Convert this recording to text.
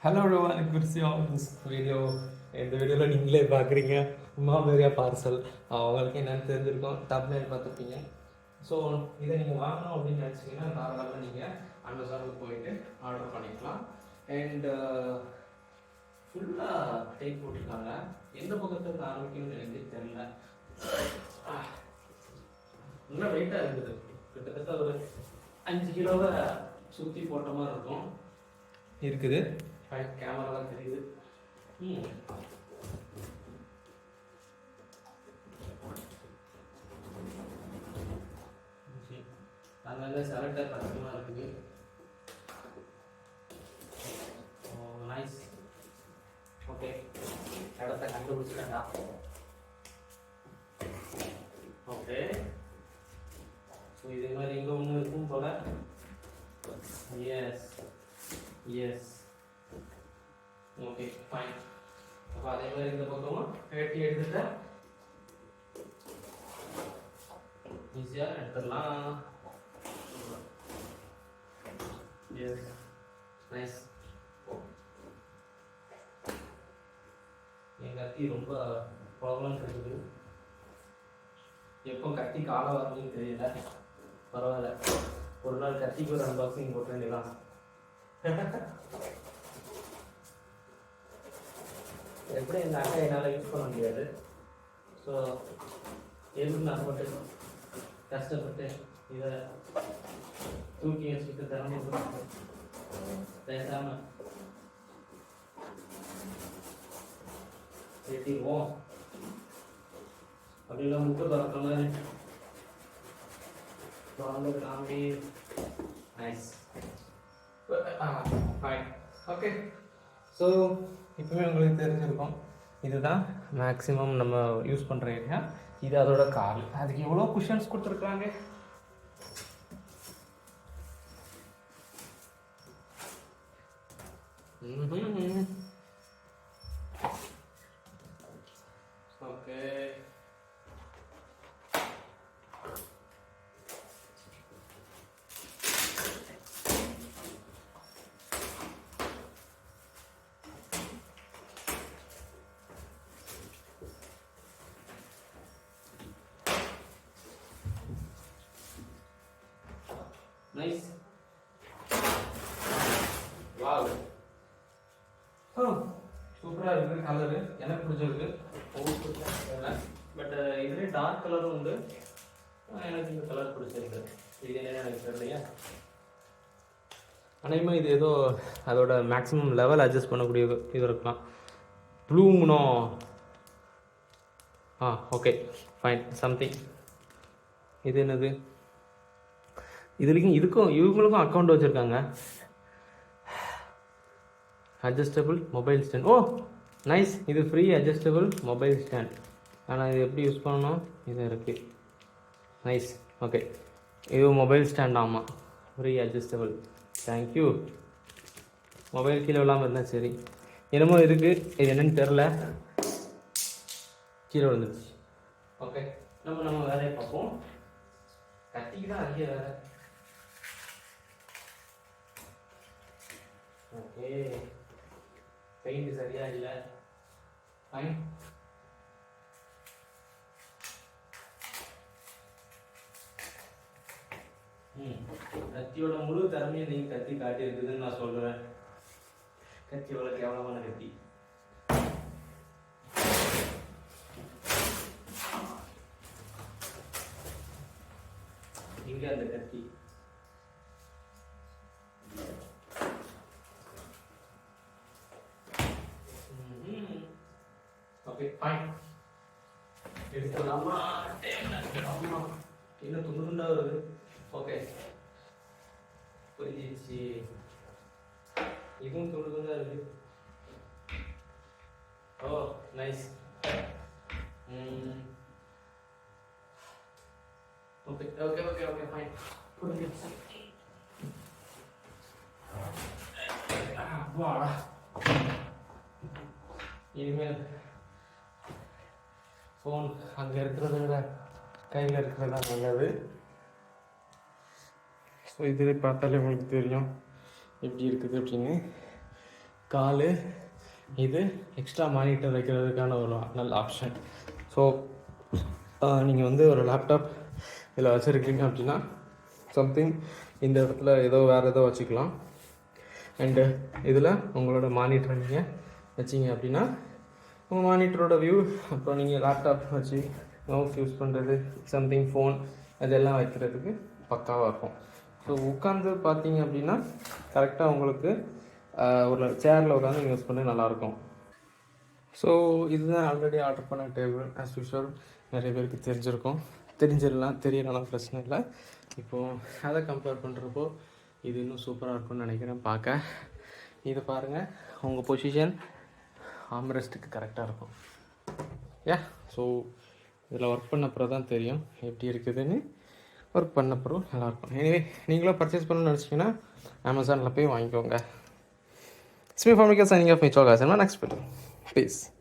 Hello everyone, good to see you on this video. இந்த வீடியோவில் நீங்களே பார்க்குறீங்க உமாபேரியா பார்சல். அவங்களுக்கு என்னென்னு தெரிஞ்சிருக்கோம், தம்ப்நெயில் பார்த்துருப்பீங்க. ஸோ இதை நீங்கள் வாங்கணும் அப்படின்னு நினச்சிங்கன்னா தாராளமாக நீங்கள் அமேசானில் போயிட்டு ஆர்டர் பண்ணிக்கலாம். அண்ட் ஃபுல்லாக டேக் போட்டிருக்காங்க. எந்த பக்கத்துக்கு ஆரம்பிக்கணும்னு எனக்கு தெரியல. இன்னும் வெயிட்டாக இருக்குது. கிட்டத்தட்ட ஒரு 5 கிலோவை சுற்றி போட்ட மாதிரி இருக்குது. கேமராலாம் தெரியுது. அதனால செலக்டர் கஷ்டமாக இருக்குது. நைஸ். ஓகே, இடத்த கண்டுபிடிச்சிட்டா. ஓகே, ஸோ இதே மாதிரி இங்கே ஒன்று இருக்கும் போல. Yes yes, okay fine. அப்போ அதே மாதிரி இந்த பக்கமும் வெட்டி எடுத்துட்டேன். ஈஸியாக எடுத்துடலாம். S, nice. என் கத்தி ரொம்ப ப்ராப்ளம் இருக்குது. எப்போ கத்தி காலை வரணும்னு தெரியல. பரவாயில்ல, ஒரு நாள் கத்திக்கு ஒரு அன்பாக்சிங் போட்டு வேண்டியதான். எப்படி இந்த அக்கா என்னால் யூஸ் பண்ண முடியாது. ஸோ எதுக்கு நான் மட்டும் கஷ்டப்பட்டு இதை தூக்கி வச்சுட்டு திறமை பேசாமல் வெட்டிடுவோம். அப்படிலாம் முட்டை பறக்கிற மாதிரி comedy. Nice, fine. Okay, so இப்போவே உங்களுக்கு தெரிஞ்சிருக்கும், இதுதான் மேக்ஸிமம் நம்ம யூஸ் பண்ணுற ஏரியா. இது அதோட கால். அதுக்கு எவ்வளோ குஷன்ஸ் கொடுத்துருக்காங்க. Okay, nice. வாவ், சூப்பராக இருக்குது. கலரு எனக்கு பிடிச்சிருக்கு. பட் இதுலேயே டார்க் கலரும் உண்டு. எனக்கு இந்த கலர் பிடிச்சிருக்கு. இது என்ன எனக்கு தெரியலையா. அனைவரும் இது ஏதோ அதோட மேக்ஸிமம் லெவல் அட்ஜஸ்ட் பண்ணக்கூடிய இது இருக்கலாம். ப்ளூமுனோ. Okay fine, something. இது என்னது? இதுக்கும் இவங்களுக்கும் அக்கௌண்ட் வச்சுருக்காங்க. Adjustable mobile stand. Oh nice, இது ஃப்ரீ அட்ஜஸ்டபிள் மொபைல் ஸ்டாண்ட். ஆனால் இது எப்படி யூஸ் பண்ணணும்? இது இருக்குது. நைஸ். ஓகே, இது மொபைல் ஸ்டாண்ட். ஆமாம், ஃப்ரீ அட்ஜஸ்டபிள். தேங்க்யூ. மொபைல் கீழே விழாமல் இருந்தால் சரி. என்னமோ இருக்குது, இது என்னன்னு தெரில, கீழே விழுந்துச்சு. ஓகே, நம்ம வேலையை பார்ப்போம். கத்திக்கு தான் அதிக வேலை. ஓகே, பெயிண்ட் சரியா இல்லை. ஃபைன். கத்தியோட முழு திறமையை நீங்கள் கத்தி காட்டி இருக்குதுன்னு நான் சொல்லுவேன். கத்தி எவ்வளோ கேவலமான கத்தி. இங்கே அந்த கத்தி. ஓகே ஃபைன், எடுத்துடலாமா? என்ன துண்டு துண்டா வருது. ஓகே, புரிஞ்சிச்சு. இதுவும் துண்டு துண்டா இருக்கு. ஓ nice. Okay okay okay okay fine, புரிஞ்சிச்சு. வாடா, இனிமேல் ஃபோன் அங்கே இருக்கிறத விட கையில் இருக்கிறதா நல்லது. ஸோ இதில் பார்த்தாலே உங்களுக்கு தெரியும் எப்படி இருக்குது அப்படின்னு. கால், இது எக்ஸ்ட்ரா மானிட்டர் வைக்கிறதுக்கான ஒரு நல்ல ஆப்ஷன். ஸோ நீங்கள் வந்து ஒரு லேப்டாப் இதில் வச்சுருக்கீங்க அப்படின்னா சம்திங் இந்த இடத்துல ஏதோ வேறு ஏதோ வச்சுக்கலாம். அண்டு இதில் உங்களோட மானிட்டரை நீங்கள் வச்சிங்க அப்படின்னா உங்கள் மானிட்டரோட வியூ, அப்புறம் நீங்கள் லேப்டாப் வச்சு மவுஸ் யூஸ் பண்ணுறது, சம்திங் ஃபோன் அதெல்லாம் வைக்கிறதுக்கு பக்காவாக இருக்கும். ஸோ உட்காந்து பார்த்தீங்க அப்படின்னா கரெக்டாக உங்களுக்கு ஒரு சேரில் உட்காந்து நீங்கள் யூஸ் பண்ண நல்லாயிருக்கும். ஸோ இதுதான் ஆல்ரெடி ஆர்டர் பண்ண டேபிள். ஆஸ் யூஷுவல் நிறைய பேருக்கு தெரியலாம் தெரியலாம், பிரச்சனை இல்லை. இப்போது அதை கம்பேர் பண்ணுறப்போ இது இன்னும் சூப்பராக இருக்கும்னு நினைக்கிறேன் பார்க்க. இதை பாருங்கள், உங்கள் பொசிஷன் ஆம்ரெஸ்ட்டுக்கு கரெக்டாக இருக்கும். ஸோ இதில் ஒர்க் பண்ணப்பறம் தான் தெரியும் எப்படி இருக்குதுன்னு. ஒர்க் பண்ணப்பறம் நல்லாயிருக்கும். எனிவே நீங்களும் பர்ச்சேஸ் பண்ணணும்னு நினச்சிங்கன்னா அமேசானில் போய் வாங்கிக்கோங்க. It's me from Mika signing off. Next video. Peace.